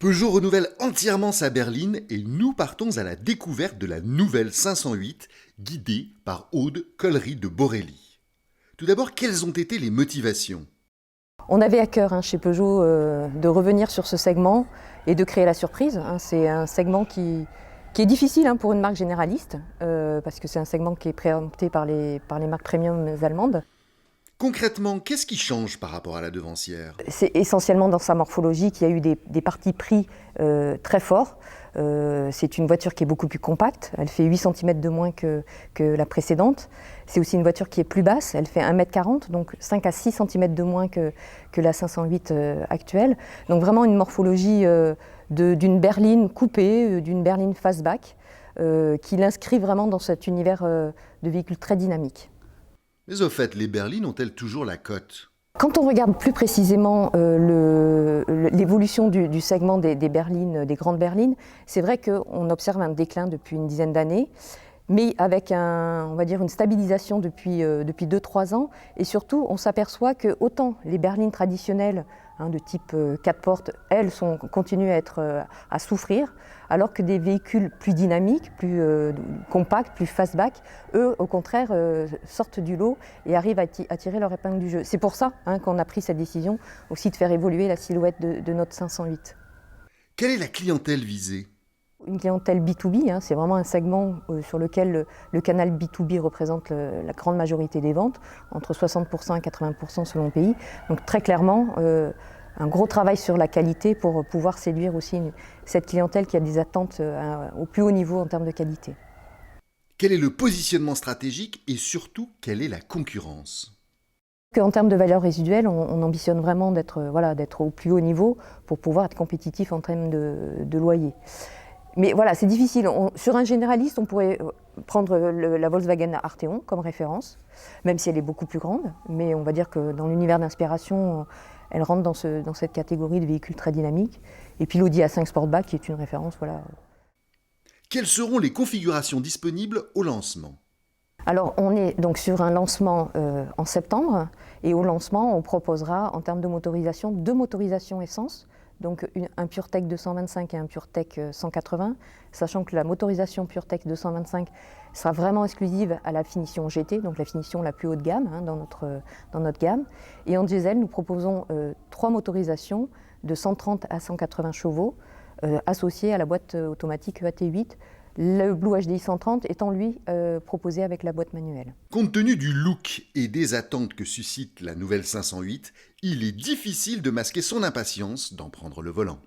Peugeot renouvelle entièrement sa berline et nous partons à la découverte de la nouvelle 508, guidée par Aude Collery de Borelli. Tout d'abord, quelles ont été les motivations ? On avait à cœur chez Peugeot de revenir sur ce segment et de créer la surprise. C'est un segment qui est difficile pour une marque généraliste, parce que c'est un segment qui est préempté par les marques premium allemandes. Concrètement, qu'est-ce qui change par rapport à la devancière ? C'est essentiellement dans sa morphologie qu'il y a eu des partis pris très forts. C'est une voiture qui est beaucoup plus compacte, elle fait 8 cm de moins que la précédente. C'est aussi une voiture qui est plus basse, elle fait 1,40 m, donc 5 à 6 cm de moins que la 508 actuelle. Donc vraiment une morphologie d'une berline coupée, d'une berline fastback, qui l'inscrit vraiment dans cet univers de véhicule très dynamique. Mais au fait, les berlines ont-elles toujours la cote ? Quand on regarde plus précisément l'évolution du segment des berlines, des grandes berlines, c'est vrai qu'on observe un déclin depuis une dizaine d'années, mais avec on va dire une stabilisation depuis 2-3 ans. Et surtout, on s'aperçoit que autant les berlines traditionnelles de type 4 portes, elles continuent à souffrir, alors que des véhicules plus dynamiques, plus compacts, plus fastback, eux, au contraire, sortent du lot et arrivent à tirer leur épingle du jeu. C'est pour ça qu'on a pris cette décision aussi de faire évoluer la silhouette de notre 508. Quelle est la clientèle visée ? Une clientèle B2B, c'est vraiment un segment sur lequel le canal B2B représente la grande majorité des ventes, entre 60% et 80% selon le pays. Donc très clairement, un gros travail sur la qualité pour pouvoir séduire aussi cette clientèle qui a des attentes au plus haut niveau en termes de qualité. Quel est le positionnement stratégique et surtout, quelle est la concurrence ? En termes de valeur résiduelle, on ambitionne vraiment d'être au plus haut niveau pour pouvoir être compétitif en termes de loyer. Mais voilà, c'est difficile. Sur un généraliste, on pourrait prendre la Volkswagen Arteon comme référence, même si elle est beaucoup plus grande. Mais on va dire que dans l'univers d'inspiration, elle rentre dans cette catégorie de véhicules très dynamiques. Et puis l'Audi A5 Sportback qui est une référence. Voilà. Quelles seront les configurations disponibles au lancement ? Alors on est donc sur un lancement en septembre. Et au lancement, on proposera en termes de motorisation 2 motorisations essence. Donc un PureTech 225 et un PureTech 180, sachant que la motorisation PureTech 225 sera vraiment exclusive à la finition GT, donc la finition la plus haut de gamme dans notre gamme. Et en diesel, nous proposons 3 motorisations de 130 à 180 chevaux associées à la boîte automatique EAT8, le Blue HDI 130 étant lui proposé avec la boîte manuelle. Compte tenu du look et des attentes que suscite la nouvelle 508, il est difficile de masquer son impatience d'en prendre le volant.